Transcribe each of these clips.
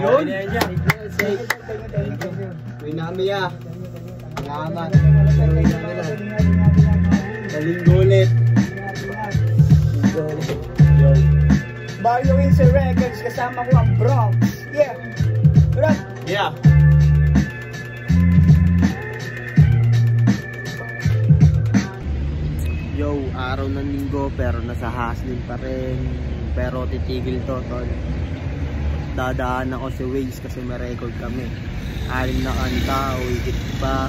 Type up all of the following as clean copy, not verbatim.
Yun. Uwi namin ya. Salamat. Uwi namin na. Malinggo ulit. Yo. Mario Windsor Records, kasama ko ang Bronx. Yeah. Right. Yeah. Yo, araw ng linggo pero nasa hustling pa rin. Pero titigil to, tol. Dadaan ako si Waze kasi may record kami. 6 na kanta, higit pa.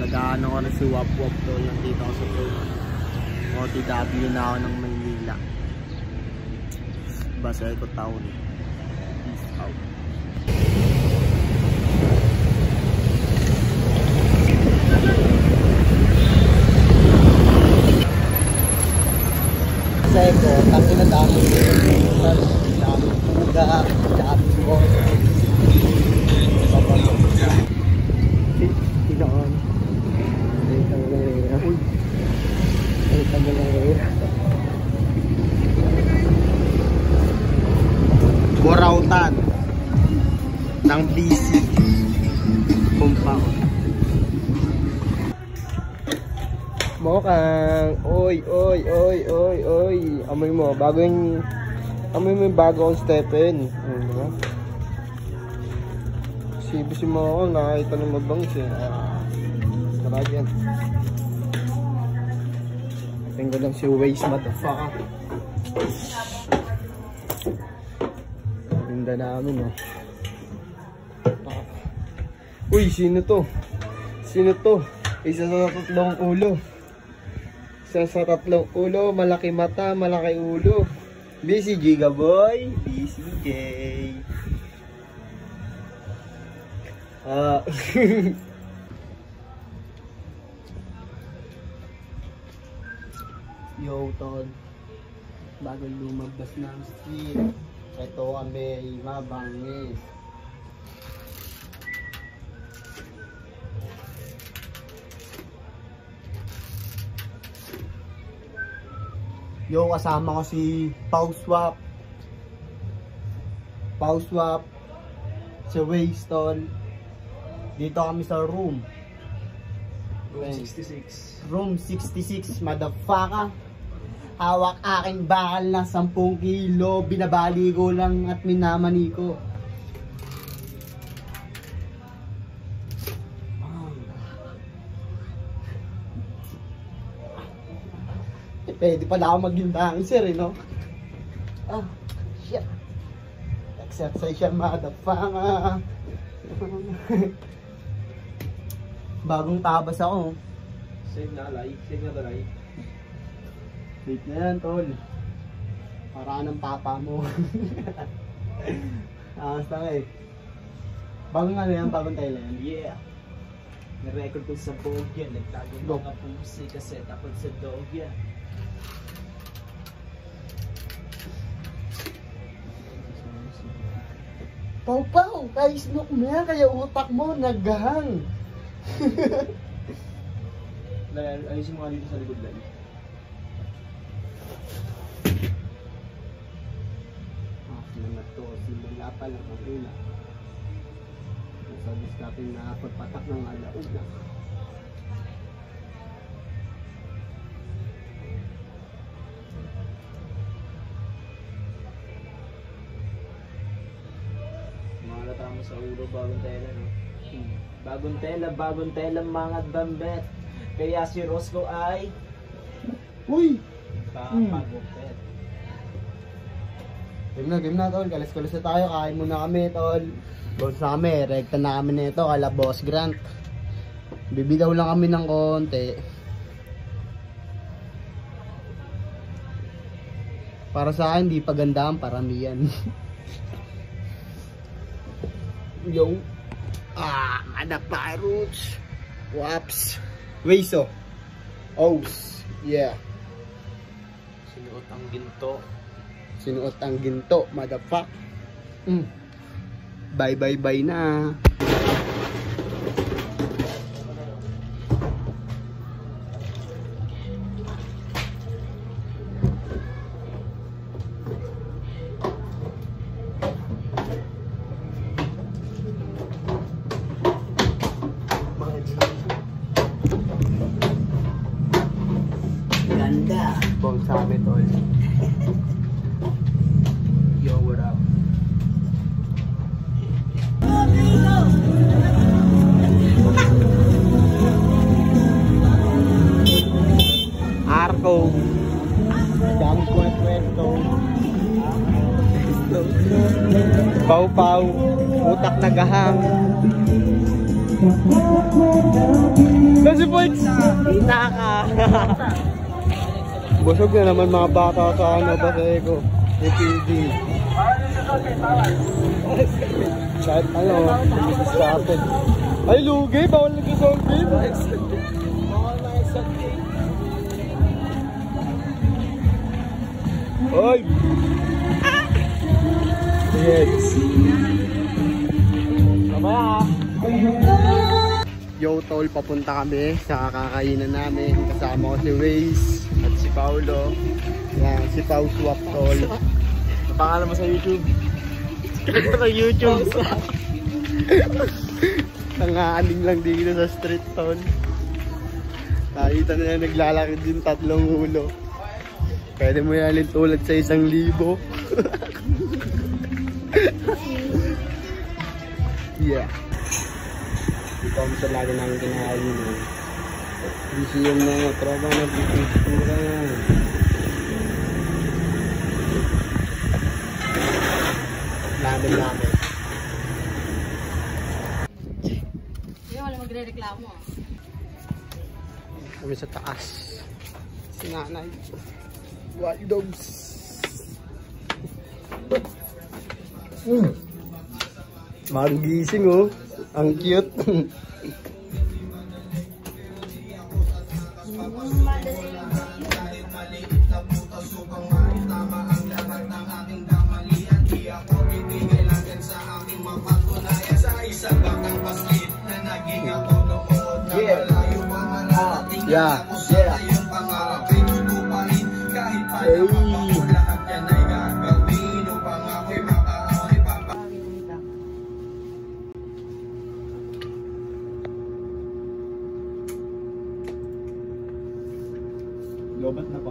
Nadaan ako na si Wap Wap, tol. Nandito ako sa OTW na ako ng Maynila. Basta ko taon. Peace out. Kasi ko, kasi na dami puga, dami ko. Tinoon. Ay, tagalera. Borautan ng BC compound. Mukhang oy amoy mo amoy mo yung bagong stepin, diba? Sibisi mo ako, nakakita ng mabangis eh. Sarap yan. Tingnan lang si Waze, motherfucker. Tinda namin oh. Uy, sino to? Sino to? Isa sa tatlong ulo. Isa sa tatlong ulo, malaki mata, malaki ulo. Busy Giga Boy, BCJ. Yo, tol. Bago lumabas ng street. Ito kami, mabangis. Yo, kasama ko si Pauswap. Si Wayston. Dito kami sa room. Room 66. Room 66, motherfucker. Hawak aking bakal na 10 kilo. Binabali ko lang at minamani ko. Pwede pala ako maging dancer eh, no? Ah, shit. Exercise siya, motherfucker. Bagong tabas ako. Save na alay. Save na alay. Wait na yan, tol. Para ng papa mo. Angas lang eh. Bagong ano yan, bagong Thailand. Yeah. Narecord ko sa Bogya. Nagtago mga pusi kasi tapos sa Dogya. Pau, kaya smoke mo yan, kaya utak mo naghang. Ayusin mo nga dito sa likod lang. Naman to, simula pa lang ang una. Nasa diskapin na pagpatak ng alauna. Mo sa ulo, bagong tela, no? Bagong tela mga dambet. Kaya si Roscoe ay Uy! papagupit. Game na tol, kalas-kalas na tayo, kain muna kami tol. Boss kami, rekta na kami nito, kala Boss Grant. Bibidaw lang kami ng konti. Para sa akin, di paganda ang paramihan. Yung Manapirus Waps Wayso Ows. Yeah. Sinuot ang ginto. Sinuot ang ginto, motherfuck. Bye na. Bong sa amin, tol. Yo, what up? Arco. Jamco Puesto. Pau-pau. Utak na gahang. Kasi points! Naka! Busog na naman mga bata sa ano ba sa eko. APD. Kahit ano, stupid. Ay, lugi! Bawal nag-solve. Oy! Yes! Mamaya! Yo tol, papunta kami sa kakainan namin. Kasama ko si Waze at si Paulo. Yan, si Pau Swap tol. Pangalan mo sa YouTube? Sa YouTube. Nangaaning lang dito sa street tol. Nakita na yung naglalakad yung 3 ulo. Pwede mo yan tulad sa 1,000. Yeah. Ito ang talaga namin kinahayin. Busy yung mga tropa na bisitura. Namin. Hindi wala magre-reklamo. Kami sa taas. Si nanay. Wild dogs. Magising oh. Ang cute. Yeah. Lobat na pa.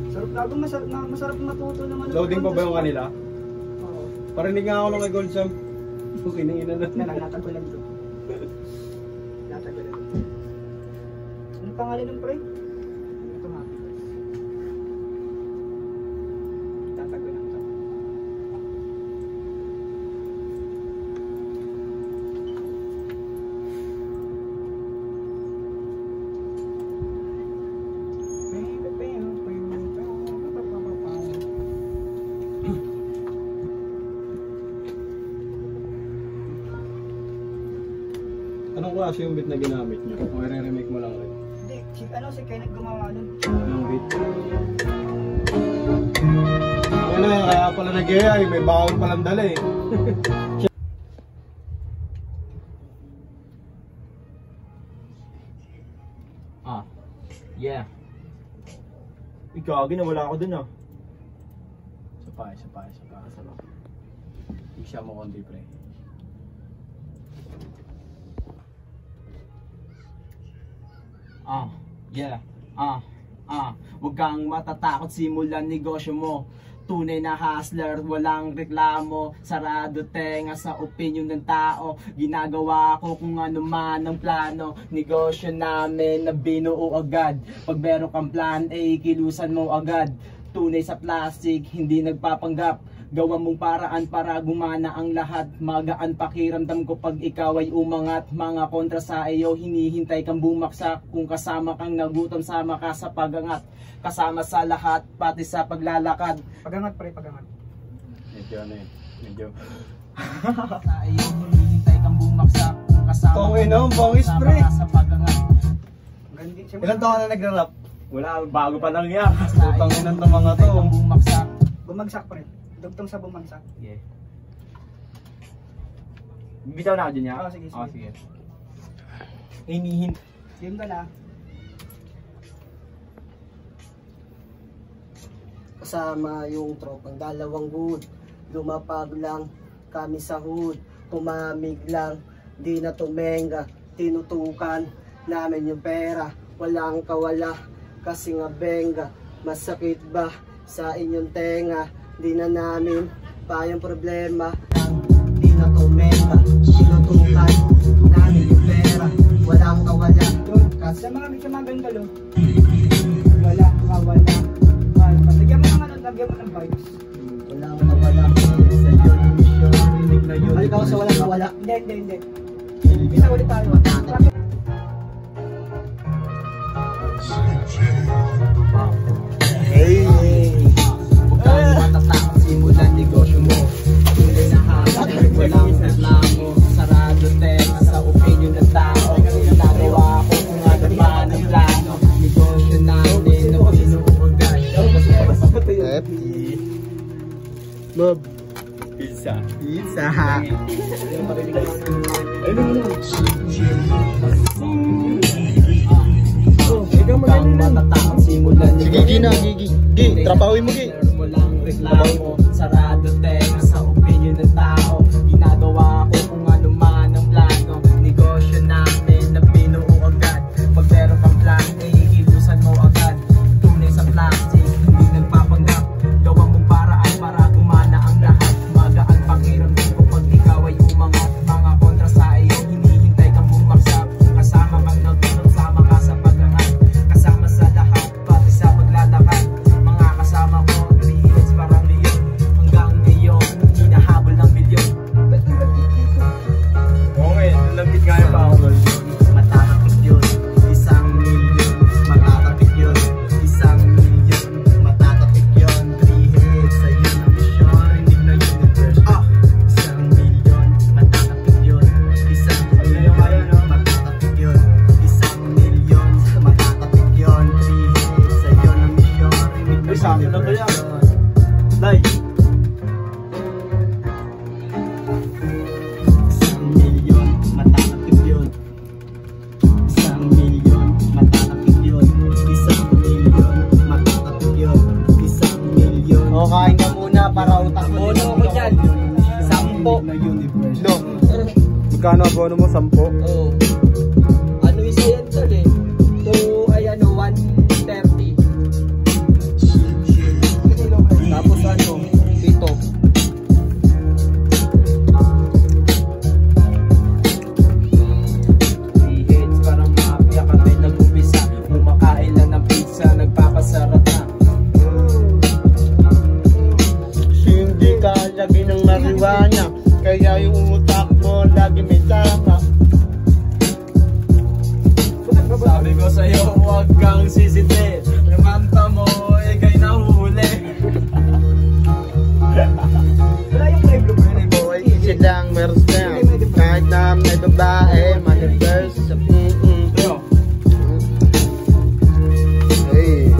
Sarap gago, masarap matuto naman. Loading pa ba yung kanila? Oo. Parinig nga ako lang kay Gold Sam. Okay na ina na. Natagulan to. Natagulan. Ano pangalan ng pre? Ito nga. Tatagulan to. Anong klase yung beat na ginamit niyo? O i-remake mo lang rin? Hindi, si Kenneth gumawa nun. Yung beat? Ano yan, kaya pala nag-AI, may bawal palang dala eh. Yeah. Ikaw, ginawala ako dun ah. Isa pa. Isa mo konti pre. Yeah. Huwag kang matatakot, simulan negosyo mo. Tunay na hustler, walang reklamo. Sarado tenga sa opinion ng tao. Ginagawa ko kung ano man ang plano. Negosyo namin na binuo agad. Pag meron kang plan A, kilusan mo agad. Tunay sa plastic, hindi nagpapanggap. Gawa mong paraan para gumana ang lahat. Magaan pakiramdam ko pag ikaw ay umangat. Mga kontra sa iyo, hinihintay kang bumaksak. Kung kasama kang nagutom, sama ka sa pagangat. Kasama sa lahat, pati sa paglalakad. Pagangat pre, pagangat. Medyo ano eh. Medyo. Sa iyo, hinihintay kang bumaksak. Kung kasama Tongin kang na, bangis, sama pre. ka sa pagangat. Ilan taon na nagra-rap? Wala, bago pa lang yan. Putangin ng mga to. Kang bumaksak. Bumagsak pre. Dugtong sa bumagsak. Yeah. Bitaw na ako dyan niya? Oo, sige. Sige. Hinihin. Game ka na. Kasama yung tropang dalawang good. Lumapag lang kami sa hood. Tumamig lang, di na tumenga. Tinutukan, namin yung pera. Walang kawala kasi nga benga. Masakit ba sa inyong tenga? Di na namin pa yung problema. Di na tumeka, sinutukan namin yung pera. Walang kawala kasi Sa mga ganda lo. Wala, wala. Lagyan mo ng ano, lagyan mo ng vibes. walang kawala sa iyo yung mission. Rinig na yun. Halika sa walang kawala. Hindi. Isa ulit tayo. Hey! Huwag kang matatakot, simulan negosyo mo. Tunay na hustle, walang reklamo. Sarado tenga sa opinion ng tao. Ginagawa ko kung ano ba ng plano. Negosyo namin na pinuugan. Happy. Mob. Pizza. Pizza. Huwag kang matatakot, simulan Sige, Gina. Gi. Trapawin mo, Gi. Walang reklamo, sarado tenga sa opinion ng tao. Ginagawa ko kung ano man ang plano. Negosyo namin na binuo agad. Pag meron kang plan, ihilusan mo agad. Tunay sa plastic, hindi nagpapanggap. Gawa mong paraan para gumana ang lahat. Magaan pakiramdam ko pag ikaw ay umangat. Mga kontra sa iyo, hinihintay kang bumaksak. Kasama kang nagulong, sama ka sa pag-angat. Kasama sa lahat, pati sa paglalakad. Mga kasama ko, 3 hits parang leon. Hanggang ngayon, hinahabol ng milyon. Okay, nalambit nga yung pa ako. Matatapik yun, 1 milyon. Matatapik yun, 1 milyon. Matatapik yun, 3 hits. Ayun ang mission, rinig na universe. 1 milyon, matatapik yun, 1 milyon. Matatapik yun, 1 milyon. Matatapik yun, 3 hits. Ayun ang mission, rinig na universe. Like 1 milyon, matatapik yun. 1 milyon, matatapik yun. 1 milyon, matatapik yun. 1 milyon. O, kain ka muna para utak mo. Bono ko dyan, 10. No. Magkano abono mo? 10? Oo. Ano isa yan tol eh? 130. Tapos ano? 7. Hits, parang mafia kami nag-umpisa. Kumakain lang ng pizza, nagpapasarap na. Hindi ka lagi ng mariwana. Kaya yung utak mo lagi may tama. Sabi ko sa'yo, huwag kang sisiti. Yung manta mo, ikay nahuli. Wala yung flavor mo yun. Boy, easy lang, meron lang. Kahit na may babae, manifest. Hey.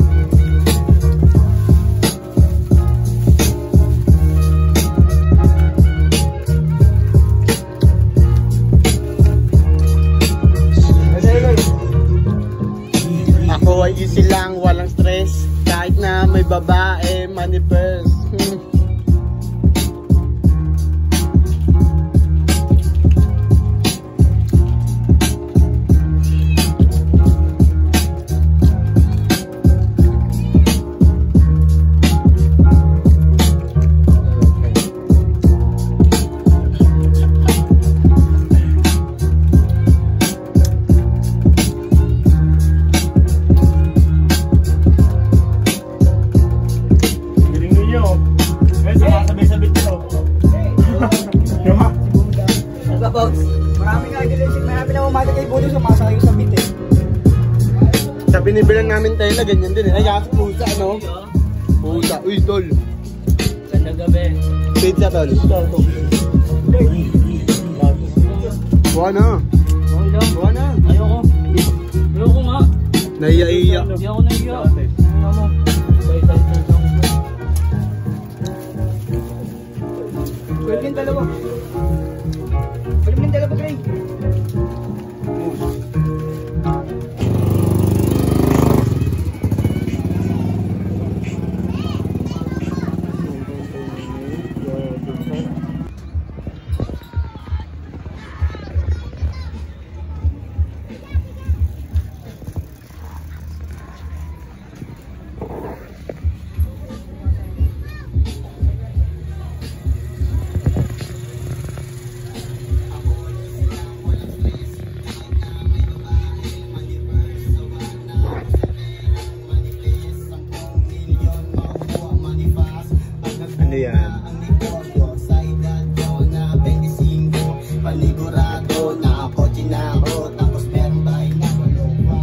Ako ay easy lang, walang stress. Kahit na may babae, manifest. Marami na umaga kay Bono sumasayo sa bit eh. Sa binibilan namin tayo na ganyan din eh. Ay, kaso pusa, no? Pusa. Uy, tol. Ganda gabi. Pizza, tol. Buwan na. Okay lang. Buwan na. Ayoko. Ayoko nga. Naiya-iya. Hindi ako naiya. Ano mo? Pwede yung dalawa. Pwede yung dalawa, Gray. panigurado, nakakotse na ako, tapos meron bahay na malupa.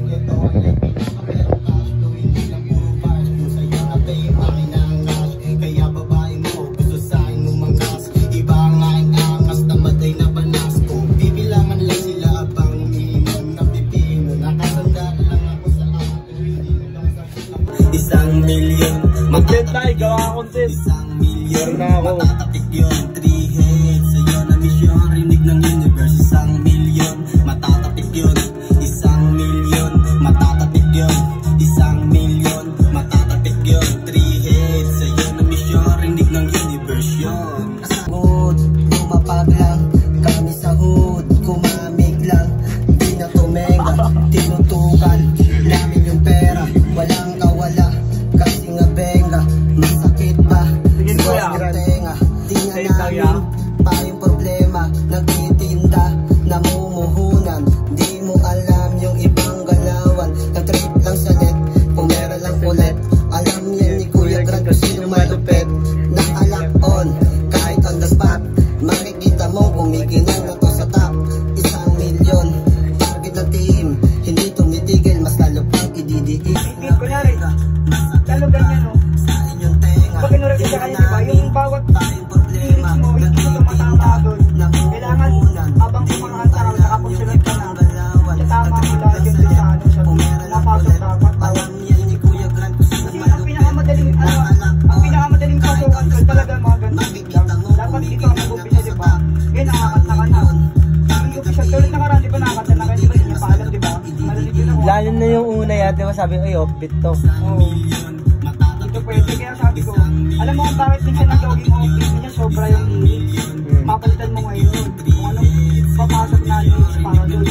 Ito ang pinakameron cash, to hindi lang puro bars, kung sa'yo na pay, makinang cash, kaya babae mo, gusto sa'kin umangas, iba ang aking angas, namatay na banas ko, bibilangan lang sila abang umiinom ng pipino, nakasandal lang ako sa akin, hindi lang sa 1 milyon, Mag-let tayo, gawa ka contest. 1 milyon, na ako. matatatik yun, 3 hits, sa'yo na misyon, rinig ng universe, 1 milyon, matatatik yun, 1 milyon, matatatik yun, 1 milyon, matatatik yun, 3 hits, sa'yo na misyon, rinig ng universe yun. Mood, lumapag lang, kami sa hood, kumamig lang, di na tumenga, tinutukan namin yung pera, walang kawala, kasi nga benga, masakit ba? Siguro ang tenga, di nga namin pa yung problema, nagtitinda, namumuhunan, di mo alam yung ibang galawan, nag-trip lang sa net, pumera lang ulit, alam yan ni Kuya Grant kung sino malupit, nakalak on, kahit on the spot, makikita mo kumikinang na to sa top, 1 milyon, target ng team, hindi tumitigil, mas lalo pang ididiin. Kunyari, lalo ganyan, no? Sa inyong tenga, Pag kinulit ka kanya, diba? Yung bawat lyrics mo, hindi mo tumatama doon. Kailangan, habang kumakanta ka, nakapunsulat ka na. Tama mo lahat yung doon sa ano, sa napasok dapat. Kasi ang pinakamadaling, ang pinakamadaling pasukan ko talaga mga ganito lang. Dapat ito ang mag-upisa, diba? Ngayon, nakakanta ka na. Mag-upisa, tuloy nakaraan, diba nakakanta na kayo, diba? Hindi niya paalam, diba? Marinig yun ako. Lalo na yung una yan, diba sabi ko, ay, offbeat to. Ito pwede, kaya sabi ko, alam mo kung bakit minsan ang jogging office niya sobra yung lyrics. Mapalitan mo ngayon yun. Kung anong papasok na lyrics para doon.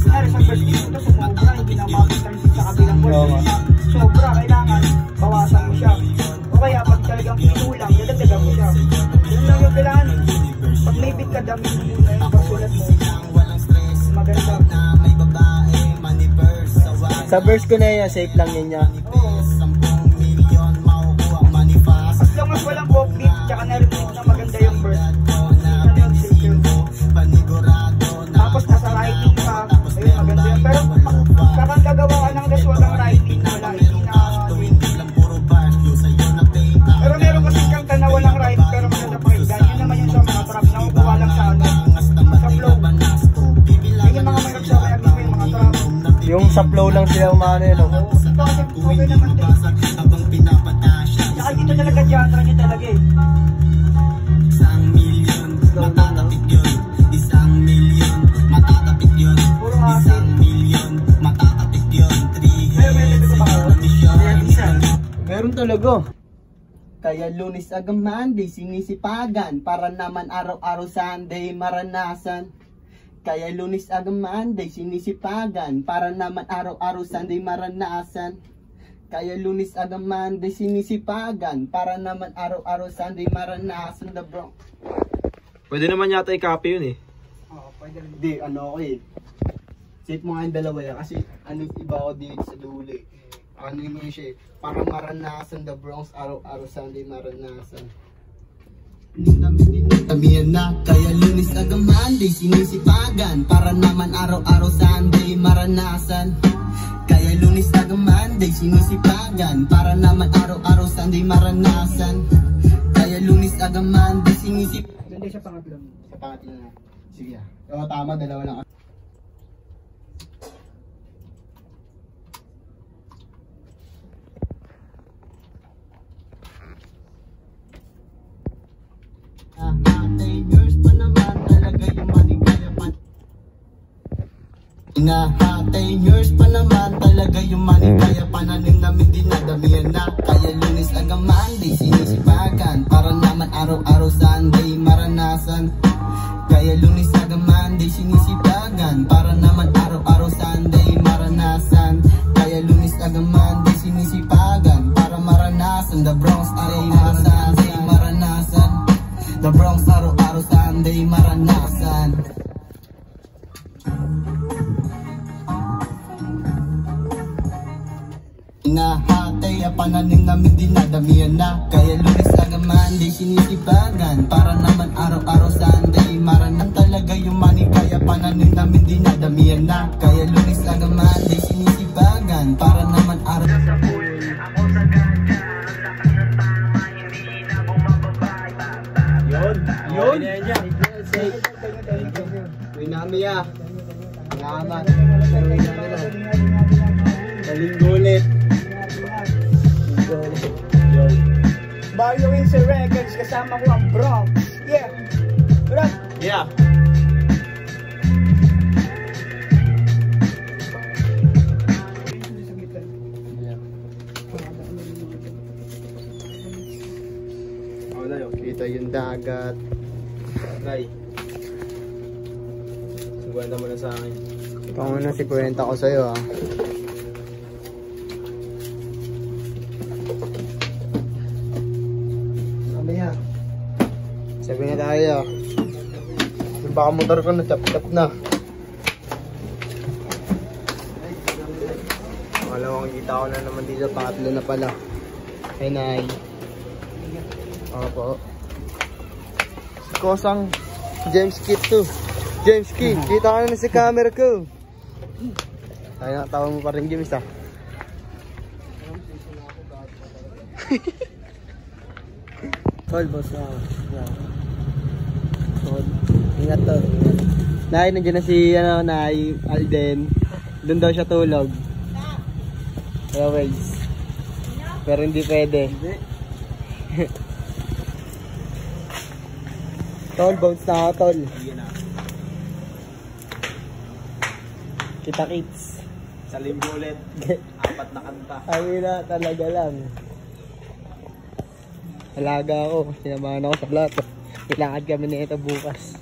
Kunyari sa first game ito, sumobra, hindi na mapalitan sa kabilang verse. Sobra, kailangan bawasan mo siya. O kaya pag talagang pinulang, dadagdagan mo siya. Yun lang yung kailangan. Pag may beat ka, dami mo na yung pagsulat mo. Maganda. Sa verse ko na yan, safe lang yan niya. Oo. As long as walang offbeat, tsaka narinig na maganda yung verse. Ano yung secure. Tapos nasa writing ka, ayun maganda yun. Pero kapag gagawa ka ng gas, walang writing, wala, hindi na. Pero meron kasi kanta na walang writing, pero maganda pakinggan. Yun naman yung sa mga trap na kukuha lang sa ano, sa flow. Yun yung mga mahirap sa kaya mismo yung mga trap. Yung sa flow lang sila umano yun, no? Oo, ito kasi okay naman din. Tsaka dito talaga genre niya talaga eh. 1 milyon, matatatik yun, 1 milyon, matatatik yun, Puro asin. 1 milyon, matatatik yun, 3 hits, sa'yo na misyon. Meron talaga. Kaya Lunes hanggang Monday, sinisipagan, para naman araw-araw Sunday maranasan. Kaya Lunes hanggang Monday, sinisipagan, para naman araw-araw Sunday maranasan. Kaya Lunes hanggang Monday, sinisipagan, para naman araw-araw Sunday maranasan, the bro. Pwede naman yata i-copy yun eh. Oo, pwede rin. Hindi, ano ako eh. Save mo nga yung dalawa yan, kasi ano iba ako dito sa dulo eh. Ano yung siya eh, parang maranasan, the Bronx, araw-araw Sunday maranasan. Tamihan na, kaya Lunes hanggang Monday, sinisipagan, para naman araw-araw Sunday maranasan. Kaya Lunes hanggang Monday, sinisipagan, para naman araw-araw Sunday maranasan. Kaya Lunes hanggang Monday, sinisipagan. Ganda siya pangatlo. Sa pangatlo na. Sige ah. Oo, tama, dalawa lang. Inahatay years pa naman talaga yung money, kaya pananim namin dinadamihan na. Kaya Lunes hanggang Monday, sinisipagan, para naman araw-araw Sunday maranasan. Kaya Lunes hanggang Monday, sinisipagan, para naman araw-araw Sunday maranasan. Kaya Lunes hanggang Monday, sinisipagan, para maranasan. The Bronx araw-araw Sunday maranasan. The Bronx araw-araw Sunday maranasan. Inahatay, pananim namin dinadamihan na. Kaya Lunes hanggang Monday, sinisipagan, para naman araw-araw Sunday maranata. gayong money, kaya pananim namin dinadamihan na. Kaya lunis lang naman, di sinisibagan, para naman araw sa pool, ako sa ganja, ang lakas ng tama, hindi na bumababay. Yun! Uwi namin ya. Salamat. Linggo ulit. Mario Windsor Records, kasama ko ang Bronx. Yeah. Bro. Yeah. Kita yung dagat. Nay. 50 mo na sa akin. Ito muna si kwenta ko sa'yo ah. Mamaya. Sabi na tayo. Baka motor ko na tap-tap na. Malawang kita ko na naman dito. Pangatlo na pala. Hey Nay. Opo. Si Kosang James Kit to. James Kit, kita ka na sa camera ko. Ay, nakatawa mo pa rin James ah. Tol, boss na. Tol, ingat tol. Nay, nandiyan na si Nay, Alden. Doon daw siya tulog. Always. Pero hindi pwede. Tol, bounce na ako tol. Kita kits. Sa linggo ulit. 4 na kanta. Ay na talaga lang. Alaga ako. Sinamahan ako sa plato. Ilakad kami na ito bukas.